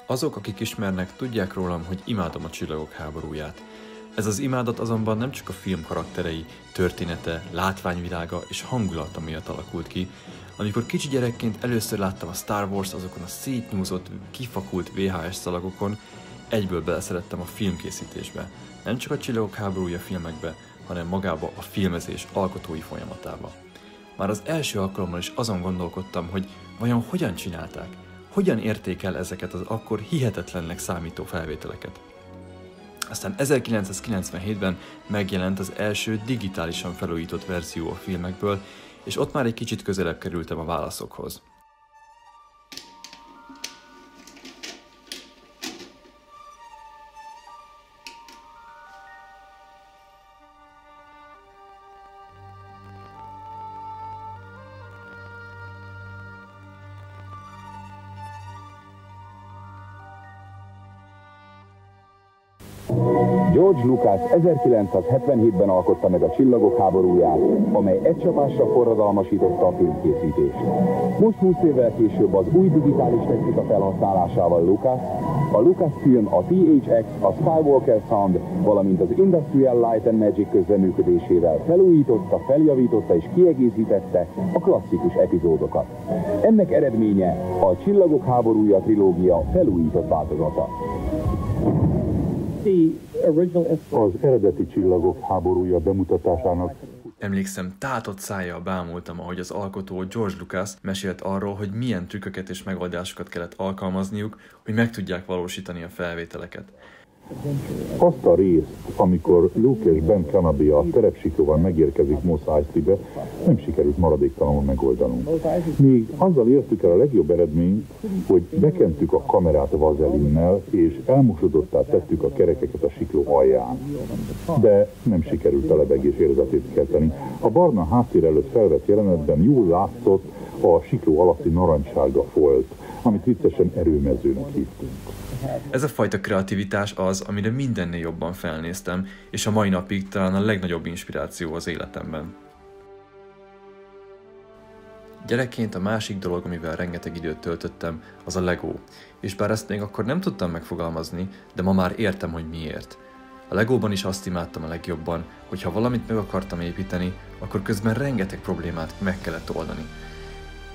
Azok, akik ismernek, tudják rólam, hogy imádom a Csillagok háborúját. Ez az imádat azonban nem csak a film karakterei, története, látványvilága és hangulata miatt alakult ki. Amikor kicsi gyerekként először láttam a Star Wars azokon a szétnyúzott, kifakult VHS szalagokon, egyből beleszerettem a filmkészítésbe. Nem csak a Csillagok háborúja filmekbe, hanem magába a filmezés alkotói folyamatába. Már az első alkalommal is azon gondolkodtam, hogy vajon hogyan csinálták, hogyan érték el ezeket az akkor hihetetlennek számító felvételeket. Aztán 1997-ben megjelent az első digitálisan felújított verzió a filmekből, és ott már egy kicsit közelebb kerültem a válaszokhoz. George Lucas 1977-ben alkotta meg a Csillagok háborúját, amely egy csapásra forradalmasította a filmkészítést. Most 20 évvel később az új digitális technika felhasználásával Lucas, a Lucasfilm, a THX, a Skywalker Sound, valamint az Industrial Light and Magic közreműködésével felújította, feljavította és kiegészítette a klasszikus epizódokat. Ennek eredménye a Csillagok háborúja trilógia felújított változata. Az eredeti Csillagok háborúja bemutatásának. Emlékszem, tátott szájjal bámultam, ahogy az alkotó George Lucas mesélt arról, hogy milyen trükköket és megoldásokat kellett alkalmazniuk, hogy meg tudják valósítani a felvételeket. Azt a részt, amikor Luke és Ben Kenobi a terepsiklóval megérkezik Mos Eisley-be, nem sikerült maradéktalanul megoldanunk. Míg azzal értük el a legjobb eredményt, hogy bekentük a kamerát vazelinnel, és elmosodottá tettük a kerekeket a sikló alján. De nem sikerült a lebegés érzetét kelteni. A barna háttér előtt felvett jelenetben jól látszott a sikló alatti narancssárga folt, amit viccesen erőmezőnek hívtunk. Ez a fajta kreativitás az, amire mindennél jobban felnéztem, és a mai napig talán a legnagyobb inspiráció az életemben. Gyerekként a másik dolog, amivel rengeteg időt töltöttem, az a Lego, és bár ezt még akkor nem tudtam megfogalmazni, de ma már értem, hogy miért. A Legóban is azt imádtam a legjobban, hogy ha valamit meg akartam építeni, akkor közben rengeteg problémát meg kellett oldani.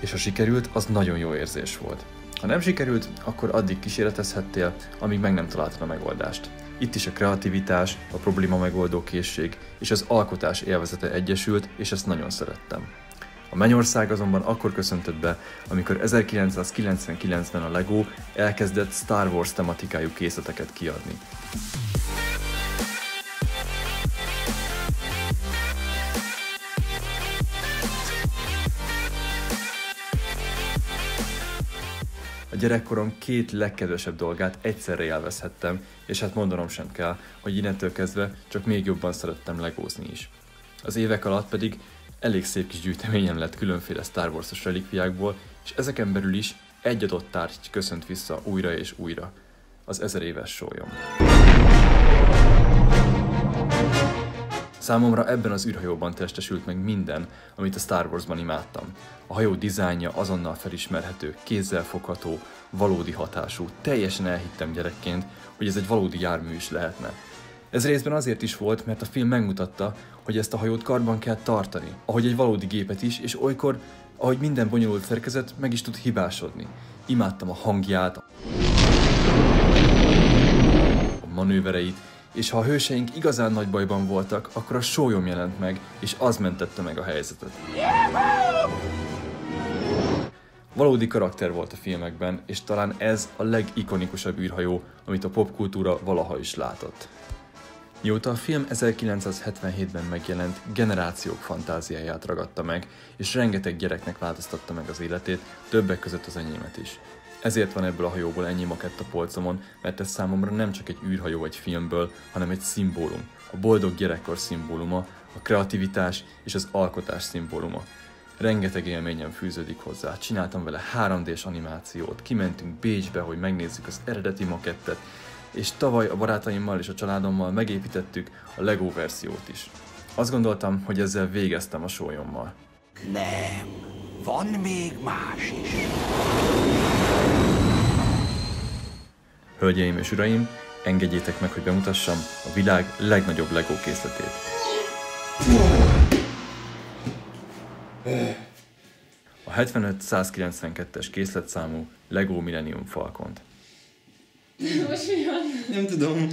És ha sikerült, az nagyon jó érzés volt. Ha nem sikerült, akkor addig kísérletezhettél, amíg meg nem találtad a megoldást. Itt is a kreativitás, a probléma megoldó készség és az alkotás élvezete egyesült, és ezt nagyon szerettem. A mennyország azonban akkor köszöntött be, amikor 1999-ben a Lego elkezdett Star Wars tematikájú készleteket kiadni. A gyerekkorom két legkedvesebb dolgát egyszerre élvezhettem, és hát mondanom sem kell, hogy innentől kezdve csak még jobban szerettem legózni is. Az évek alatt pedig elég szép kis gyűjteményem lett különféle Star Wars-os relikviákból, és ezeken belül is egy adott tárgy köszönt vissza újra és újra. Az 1000 éves sólyom. Számomra ebben az űrhajóban testesült meg minden, amit a Star Warsban imádtam. A hajó dizájnja azonnal felismerhető, kézzelfogható, valódi hatású. Teljesen elhittem gyerekként, hogy ez egy valódi jármű is lehetne. Ez részben azért is volt, mert a film megmutatta, hogy ezt a hajót karban kell tartani, ahogy egy valódi gépet is, és olykor, ahogy minden bonyolult szerkezet, meg is tud hibásodni. Imádtam a hangját, a manővereit, és ha a hőseink igazán nagy bajban voltak, akkor a sólyom jelent meg, és az mentette meg a helyzetet. Valódi karakter volt a filmekben, és talán ez a legikonikusabb űrhajó, amit a popkultúra valaha is látott. Mióta a film 1977-ben megjelent, generációk fantáziáját ragadta meg, és rengeteg gyereknek változtatta meg az életét, többek között az enyémet is. Ezért van ebből a hajóból ennyi makett a polcomon, mert ez számomra nem csak egy űrhajó egy filmből, hanem egy szimbólum. A boldog gyerekkor szimbóluma, a kreativitás és az alkotás szimbóluma. Rengeteg élményem fűződik hozzá, csináltam vele 3D-s animációt, kimentünk Bécsbe, hogy megnézzük az eredeti makettet, és tavaly a barátaimmal és a családommal megépítettük a Lego verziót is. Azt gondoltam, hogy ezzel végeztem a sólyommal. Nem, van még más is. Hölgyeim és uraim, engedjétek meg, hogy bemutassam a világ legnagyobb LEGO készletét. A 75-192-es készletszámú LEGO Millennium Falcont. Most mi van? Nem tudom.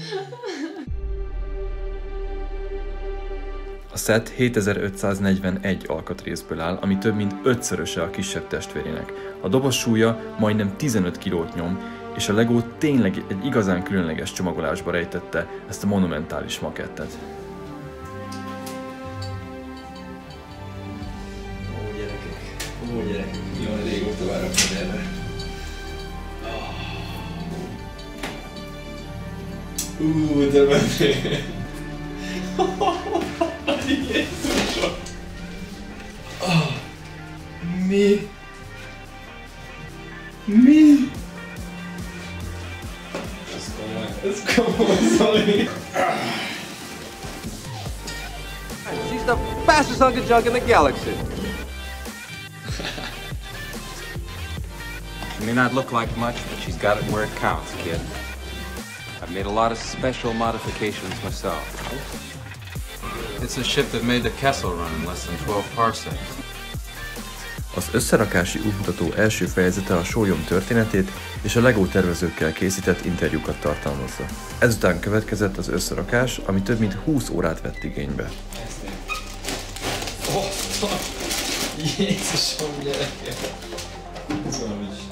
A set 7541 alkatrészből áll, ami több mint 5-szöröse a kisebb testvérének. A doboz súlya majdnem 15 kilót nyom, és a LEGO tényleg egy igazán különleges csomagolásba rejtette ezt a monumentális makettet. Ó gyerekek, jól régóta várok erre. De menő! Jézusom! Mi? Mi? Ez komoly, Zoli! She's the fastest hunk of junk in the galaxy. She may not look like much, but she's got it where it counts, kid. I've made a lot of special modifications myself. It's a ship that made the Kessel run in less than 12 parsecs. Az összerakási útmutató első fejezete a sólyom történetét és a LEGO tervezőkkel készített interjúkat tartalmazza. Ezután következett az összerakás, ami több mint 20 órát vett igénybe. Jézusom, gyerekek! Ez valami is.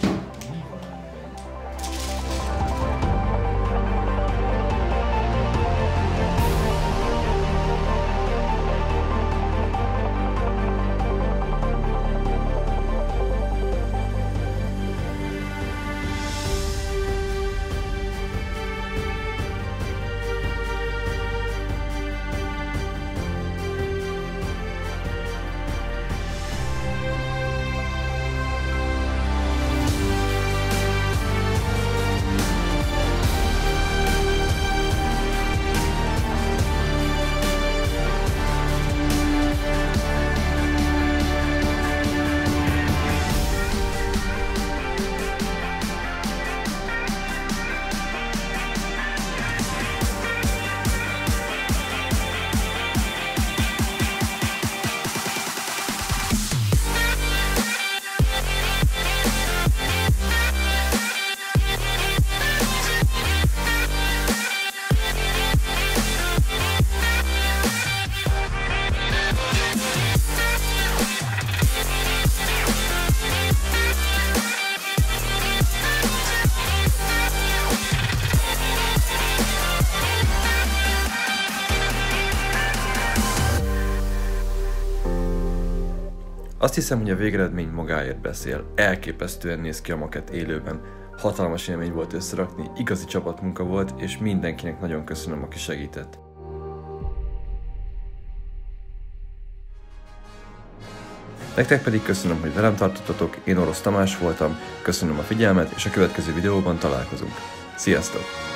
Azt hiszem, hogy a végeredmény magáért beszél. Elképesztően néz ki a makett élőben. Hatalmas élmény volt összerakni, igazi csapatmunka volt, és mindenkinek nagyon köszönöm, aki segített. Nektek pedig köszönöm, hogy velem tartottatok, én Orosz Tamás voltam, köszönöm a figyelmet, és a következő videóban találkozunk. Sziasztok!